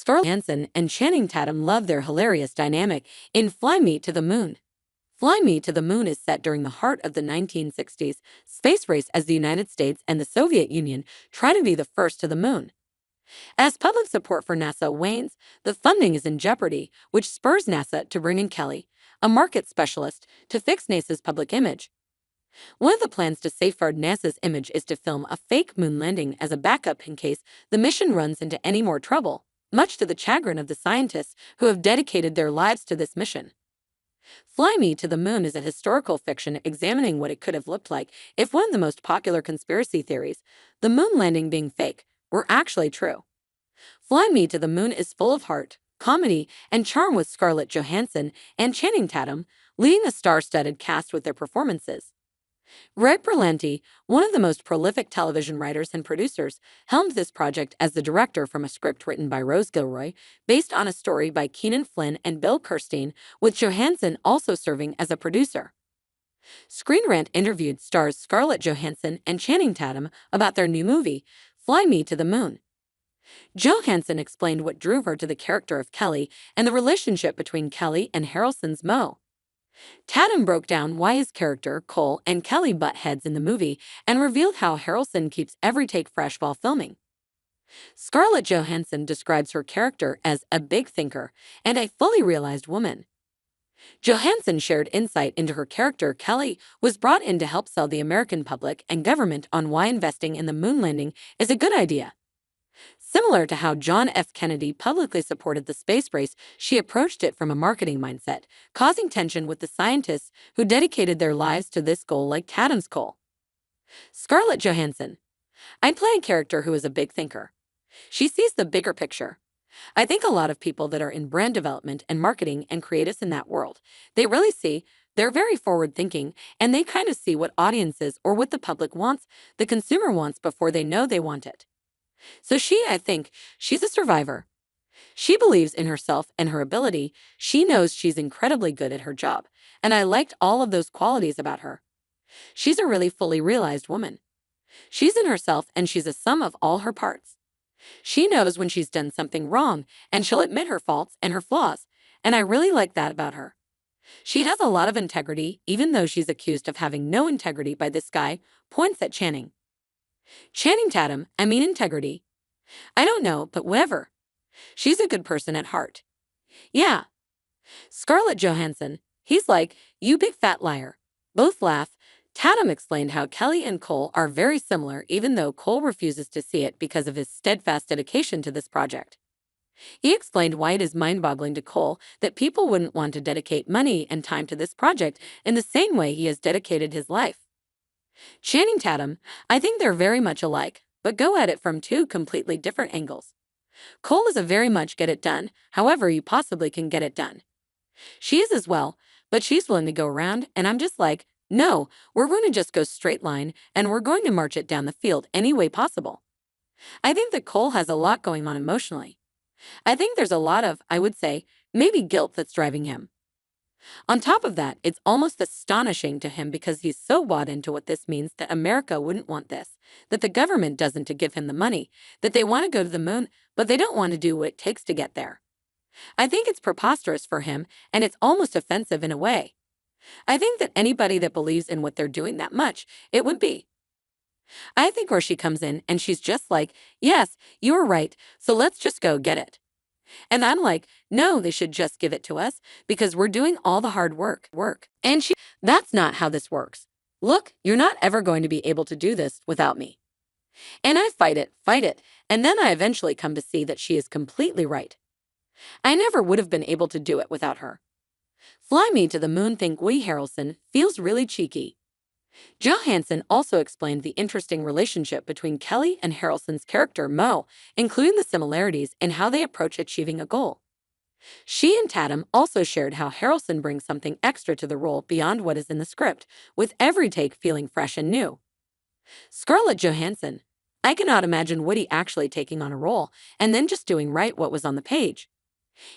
Scarlett Johansson and Channing Tatum love their hilarious dynamic in Fly Me to the Moon. Fly Me to the Moon is set during the heart of the 1960s space race as the United States and the Soviet Union try to be the first to the moon. As public support for NASA wanes, the funding is in jeopardy, which spurs NASA to bring in Kelly, a market specialist, to fix NASA's public image. One of the plans to safeguard NASA's image is to film a fake moon landing as a backup in case the mission runs into any more trouble, much to the chagrin of the scientists who have dedicated their lives to this mission. Fly Me to the Moon is a historical fiction examining what it could have looked like if one of the most popular conspiracy theories, the moon landing being fake, were actually true. Fly Me to the Moon is full of heart, comedy, and charm with Scarlett Johansson and Channing Tatum leading a star-studded cast with their performances. Ray Berlanti, one of the most prolific television writers and producers, helmed this project as the director from a script written by Rose Gilroy, based on a story by Keenan Flynn and Bill Kirstein, with Johansson also serving as a producer. Screen Rant interviewed stars Scarlett Johansson and Channing Tatum about their new movie, Fly Me to the Moon. Johansson explained what drew her to the character of Kelly and the relationship between Kelly and Harrelson's Moe. Tatum broke down why his character, Cole, and Kelly butt heads in the movie and revealed how Harrelson keeps every take fresh while filming. Scarlett Johansson describes her character as a big thinker and a fully realized woman. Johansson shared insight into her character. Kelly was brought in to help sell the American public and government on why investing in the moon landing is a good idea. Similar to how John F. Kennedy publicly supported the space race, she approached it from a marketing mindset, causing tension with the scientists who dedicated their lives to this goal like Tatum's Cole. Scarlett Johansson. I play a character who is a big thinker. She sees the bigger picture. I think a lot of people that are in brand development and marketing and creatives in that world, they're very forward-thinking, and they kind of see what audiences or what the public wants, the consumer wants before they know they want it. So I think, she's a survivor. She believes in herself and her ability. She knows she's incredibly good at her job, and I liked all of those qualities about her. She's a really fully realized woman. She's in herself and she's a sum of all her parts. She knows when she's done something wrong, and she'll admit her faults and her flaws, and I really like that about her. She has a lot of integrity, even though she's accused of having no integrity by this guy, points at Channing. Channing Tatum, integrity. I don't know, but whatever. She's a good person at heart. Yeah. Scarlett Johansson, he's like, you big fat liar. Both laugh. Tatum explained how Kelly and Cole are very similar, even though Cole refuses to see it because of his steadfast dedication to this project. He explained why it is mind-boggling to Cole that people wouldn't want to dedicate money and time to this project in the same way he has dedicated his life. Channing Tatum, I think they're very much alike, but go at it from two completely different angles. Cole is a very much get it done, however you possibly can get it done. She is as well, but she's willing to go around, and I'm just like, no, we're going to just go straight line, and we're going to march it down the field any way possible. I think that Cole has a lot going on emotionally. I think there's a lot of, I would say, maybe guilt that's driving him. On top of that, it's almost astonishing to him because he's so bought into what this means that America wouldn't want this, that the government doesn't to give him the money, that they want to go to the moon, but they don't want to do what it takes to get there. I think it's preposterous for him, and it's almost offensive in a way. I think that anybody that believes in what they're doing that much, it would be. I think where she comes in and she's just like, yes, you were right, so let's just go get it. And I'm like, no, they should just give it to us because we're doing all the hard work. And that's not how this works. Look, you're not ever going to be able to do this without me. And I fight it, and then I eventually come to see that she is completely right. I never would have been able to do it without her. Fly Me to the Moon, think Woody Harrelson, feels really cheeky. Johansson also explained the interesting relationship between Kelly and Harrelson's character Moe, including the similarities in how they approach achieving a goal. She and Tatum also shared how Harrelson brings something extra to the role beyond what is in the script, with every take feeling fresh and new. Scarlett Johansson, I cannot imagine Woody actually taking on a role and then just doing right what was on the page.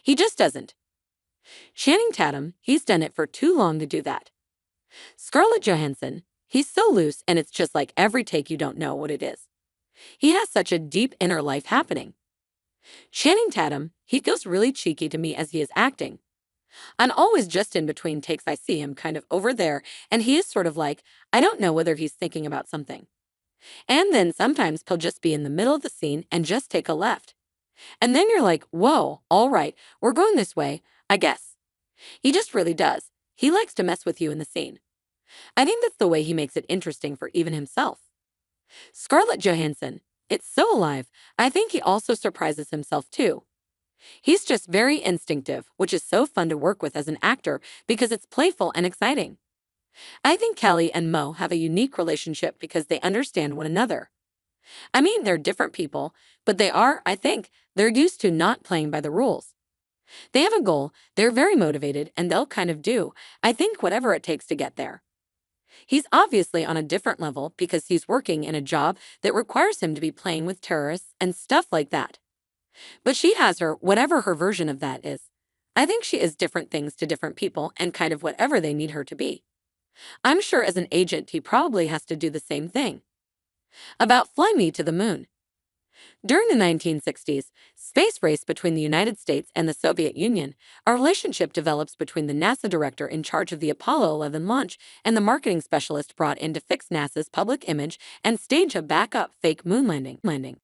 He just doesn't. Channing Tatum, he's done it for too long to do that. Scarlett Johansson, he's so loose and it's just like every take you don't know what it is. He has such a deep inner life happening. Channing Tatum, he feels really cheeky to me as he is acting. And always just in between takes I see him kind of over there, and he is sort of like, I don't know whether he's thinking about something. And then sometimes he'll just be in the middle of the scene and just take a left. And then you're like, whoa, all right, we're going this way, I guess. He just really does. He likes to mess with you in the scene. I think that's the way he makes it interesting for even himself. Scarlett Johansson, it's so alive. I think he also surprises himself too. He's just very instinctive, which is so fun to work with as an actor because it's playful and exciting. I think Kelly and Moe have a unique relationship because they understand one another. I mean, they're different people, but I think, they're used to not playing by the rules. They have a goal, they're very motivated, and they'll kind of do, I think, whatever it takes to get there. He's obviously on a different level because he's working in a job that requires him to be playing with terrorists and stuff like that. But she has whatever her version of that is. I think she is different things to different people and kind of whatever they need her to be. I'm sure as an agent he probably has to do the same thing. About Fly Me to the Moon. During the 1960s, space race between the United States and the Soviet Union, a relationship develops between the NASA director in charge of the Apollo 11 launch and the marketing specialist brought in to fix NASA's public image and stage a backup fake moon landing.